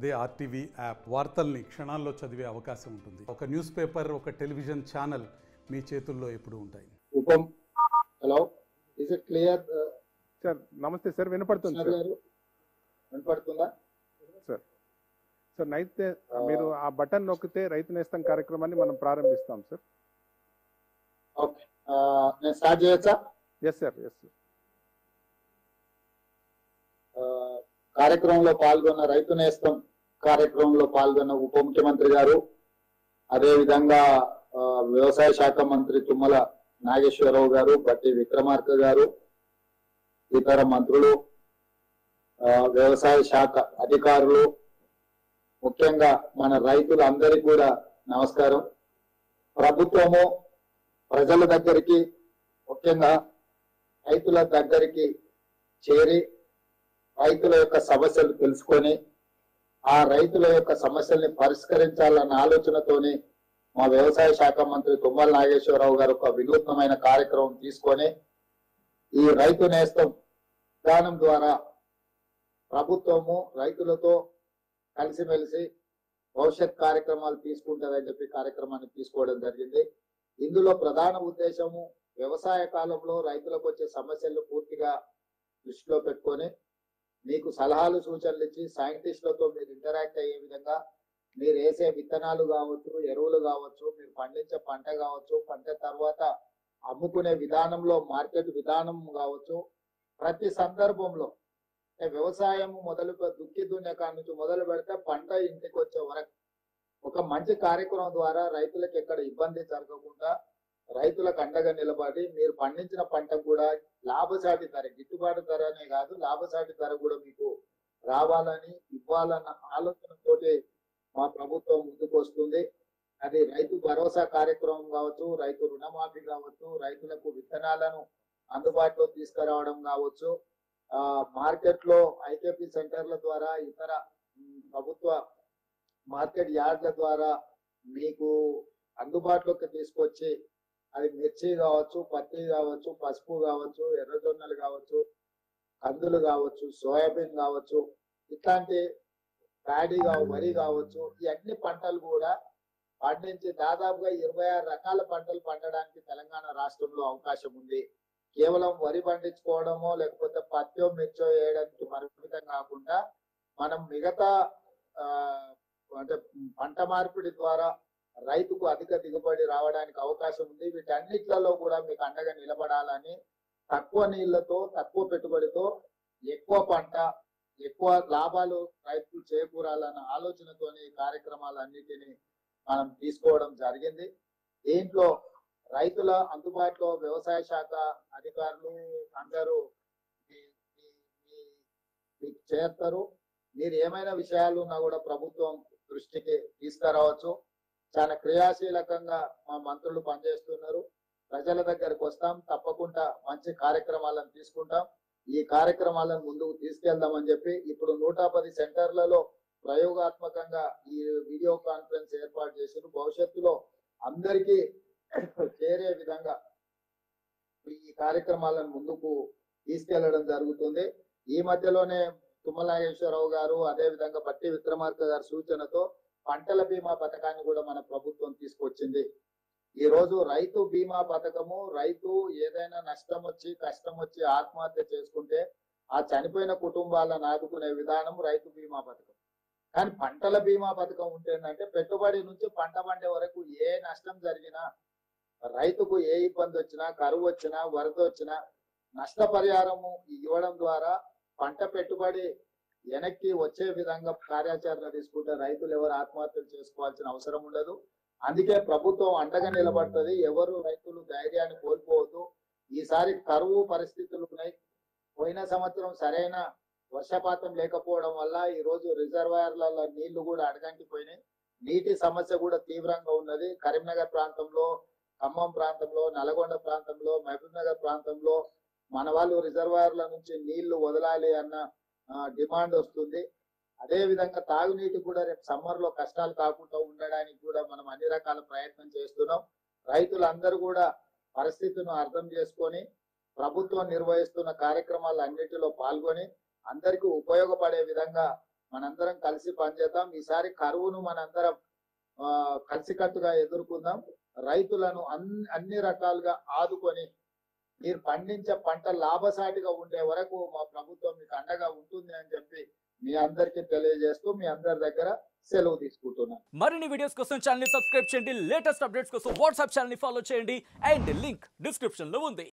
అదే RTV app వార్తల్ని క్షణాల్లో చదివే అవకాశం ఉంటుంది. ఒక న్యూస్ పేపర్, ఒక టెలివిజన్ ఛానల్ మీ చేతుల్లో ఎప్పుడూ ఉంటాయి. Hello, is it clear sir? నమస్తే సార్, వినపడుతుంది సార్. వినపడుతుందా సార్? సార్ నైతే మీరు ఆ బటన్ నొక్కితే రైతు నేస్తం కార్యక్రమాన్ని మనం ప్రారంభిస్తాం సార్. ఓకే, నేను స్టార్ట్ చేయొచ్చా? Yes sir, yes sir. కార్యక్రమంలో పాల్గొన్న రైతు నేస్తం కార్యక్రమంలో పాల్గొన్న ఉప ముఖ్యమంత్రి గారు, అదేవిధంగా వ్యవసాయ శాఖ మంత్రి తుమ్మల నాగేశ్వరరావు గారు, బట్టి విక్రమార్క గారు, ఇతర మంత్రులు, వ్యవసాయ శాఖ అధికారులు, ముఖ్యంగా మన రైతులందరికీ కూడా నమస్కారం. ప్రభుత్వము ప్రజల దగ్గరికి, ముఖ్యంగా రైతుల దగ్గరికి చేరి రైతుల యొక్క సమస్యలు తెలుసుకొని ఆ రైతుల యొక్క సమస్యల్ని పరిష్కరించాలన్న ఆలోచనతోని మా వ్యవసాయ శాఖ మంత్రి తుమ్మల నాగేశ్వరరావు గారు ఒక వినూత్నమైన కార్యక్రమం తీసుకొని ఈ రైతు నేస్తం విధానం ద్వారా ప్రభుత్వము రైతులతో కలిసిమెలిసి భవిష్యత్ కార్యక్రమాలు తీసుకుంటుందని చెప్పి కార్యక్రమాన్ని తీసుకోవడం జరిగింది. ఇందులో ప్రధాన ఉద్దేశము వ్యవసాయ కాలంలో రైతులకు వచ్చే సమస్యలను పూర్తిగా దృష్టిలో పెట్టుకొని మీకు సలహాలు సూచనలు ఇచ్చి సైంటిస్టులతో మీరు ఇంటరాక్ట్ అయ్యే విధంగా మీరు వేసే విత్తనాలు కావచ్చు, ఎరువులు కావచ్చు, మీరు పండించే పంట కావచ్చు, పంట తర్వాత అమ్ముకునే విధానంలో మార్కెట్ విధానం కావచ్చు, ప్రతి సందర్భంలో వ్యవసాయం దుక్కి దున్నే కాడ నుంచి మొదలు పెడితే పంట ఇంటికి వచ్చే వరకు ఒక మంచి కార్యక్రమం ద్వారా రైతులకు ఎక్కడ ఇబ్బంది జరగకుండా రైతులకు అండగా నిలబడి మీరు పండించిన పంట కూడా లాభసాటి ధర, గిట్టుబాటు ధరనే కాదు లాభసాటి ధర కూడా మీకు రావాలని ఇవ్వాలన్న ఆలోచనతోటి మా ప్రభుత్వం ముందుకు వస్తుంది. అది రైతు భరోసా కార్యక్రమం కావచ్చు, రైతు రుణమాఫీ కావచ్చు, రైతులకు విత్తనాలను అందుబాటులో తీసుకురావడం కావచ్చు, మార్కెట్ లో ఐకేపీ సెంటర్ల ద్వారా ఇతర ప్రభుత్వ మార్కెట్ యార్డ్ల ద్వారా మీకు అందుబాటులోకి తీసుకొచ్చి అది మిర్చి కావచ్చు, పత్తి కావచ్చు, పసుపు కావచ్చు, ఎర్రజొన్నలు కావచ్చు, కందులు కావచ్చు, సోయాబీన్ కావచ్చు, ఇట్లాంటి ప్యాడీ వరి కావచ్చు, ఈ అన్ని పంటలు కూడా పండించి దాదాపుగా 26 రకాల పంటలు పండడానికి తెలంగాణ రాష్ట్రంలో అవకాశం ఉంది. కేవలం వరి పండించుకోవడమో లేకపోతే పత్తో మిర్చో వేయడానికి పరిమితం కాకుండా మనం మిగతా అంటే పంట మార్పిడి ద్వారా రైతుకు అధిక దిగుబడి రావడానికి అవకాశం ఉంది. వీటన్నిట్లలో కూడా మీకు అండగా నిలబడాలని తక్కువ నీళ్లతో తక్కువ పెట్టుబడితో ఎక్కువ పంట ఎక్కువ లాభాలు రైతులు చేకూరాలన్న ఆలోచనతోని కార్యక్రమాలన్నిటినీ మనం తీసుకోవడం జరిగింది. దీంట్లో రైతుల అందుబాటులో వ్యవసాయ శాఖ అధికారులు అందరూ మీకు చేస్తారు. మీరు ఏమైనా విషయాలు ఉన్నా కూడా ప్రభుత్వం దృష్టికి తీసుకురావచ్చు. చాలా క్రియాశీలకంగా మా మంత్రులు పనిచేస్తున్నారు. ప్రజల దగ్గరకు వస్తాం, తప్పకుండా మంచి కార్యక్రమాలను తీసుకుంటాం. ఈ కార్యక్రమాలను ముందుకు తీసుకెళ్దామని చెప్పి ఇప్పుడు 110 సెంటర్లలో ప్రయోగాత్మకంగా ఈ వీడియో కాన్ఫరెన్స్ ఏర్పాటు చేశారు. భవిష్యత్తులో అందరికీ చేరే విధంగా ఈ కార్యక్రమాలను ముందుకు తీసుకెళ్లడం జరుగుతుంది. ఈ మధ్యలోనే తుమ్మల నాగేశ్వరరావు గారు అదే విధంగా బట్టి విక్రమార్క గారి సూచనతో పంటల బీమా పథకాన్ని కూడా మన ప్రభుత్వం తీసుకొచ్చింది. ఈ రోజు రైతు బీమా పథకము, రైతు ఏదైనా నష్టం వచ్చి కష్టం వచ్చి ఆత్మహత్య చేసుకుంటే ఆ చనిపోయిన కుటుంబాలను ఆదుకునే విధానం రైతు బీమా పథకం. కానీ పంటల బీమా పథకం ఉంటేందంటే పెట్టుబడి నుంచి పంట పండే వరకు ఏ నష్టం జరిగినా రైతుకు ఏ ఇబ్బంది వచ్చినా కరువు వచ్చినా వరద వచ్చినా నష్టపరిహారము ఇవ్వడం ద్వారా పంట పెట్టుబడి వెనక్కి వచ్చే విధంగా కార్యాచరణ తీసుకుంటే రైతులు ఎవరు ఆత్మహత్యలు చేసుకోవాల్సిన అవసరం ఉండదు. అందుకే ప్రభుత్వం అండగా నిలబడుతుంది. ఎవరు రైతులు ధైర్యాన్ని కోల్పోవద్దు. ఈసారి కరువు పరిస్థితులు ఉన్నాయి. పోయిన సంవత్సరం సరైన వర్షపాతం లేకపోవడం వల్ల ఈ రోజు రిజర్వాయర్లలో నీళ్లు కూడా అడగంటిపోయినాయి. నీటి సమస్య కూడా తీవ్రంగా ఉన్నది. కరీంనగర్ ప్రాంతంలో, ఖమ్మం ప్రాంతంలో, నల్గొండ ప్రాంతంలో, మహబూబ్ నగర్ ప్రాంతంలో మన వాళ్ళు రిజర్వాయర్ల నుంచి నీళ్లు వదలాలి అన్న డిమాండ్ వస్తుంది. అదే విధంగా తాగునీటి కూడా రేపు సమ్మర్ లో కష్టాలు కాకుండా ఉండడానికి కూడా మనం అన్ని రకాల ప్రయత్నం చేస్తున్నాం. రైతులందరూ కూడా పరిస్థితిని అర్థం చేసుకొని ప్రభుత్వం నిర్వహిస్తున్న కార్యక్రమాలు అన్నిటిలో పాల్గొని అందరికీ ఉపయోగపడే విధంగా మనందరం కలిసి పనిచేద్దాం. ఈసారి కరువును మనందరం కలిసికట్టుగా ఎదుర్కొందాం. రైతులను అన్ని రకాలుగా ఆదుకొని మీరు పండించే పంట లాభసాటిగా ఉండే వరకు మా ప్రభుత్వం మీకు అండగా ఉంటుంది అని చెప్పి మీ అందరికీ తెలియజేస్తూ మీ అందరి దగ్గర సెలవు తీసుకుంటున్నాను. మరిన్ని వీడియోస్ కోసం ఛానల్ ని సబ్స్క్రైబ్ చేయండి. లేటెస్ట్ అప్డేట్స్ కోసం వాట్సాప్ ఛానల్ ని ఫాలో చేయండి. అండ్ లింక్ డిస్క్రిప్షన్ లో ఉంది.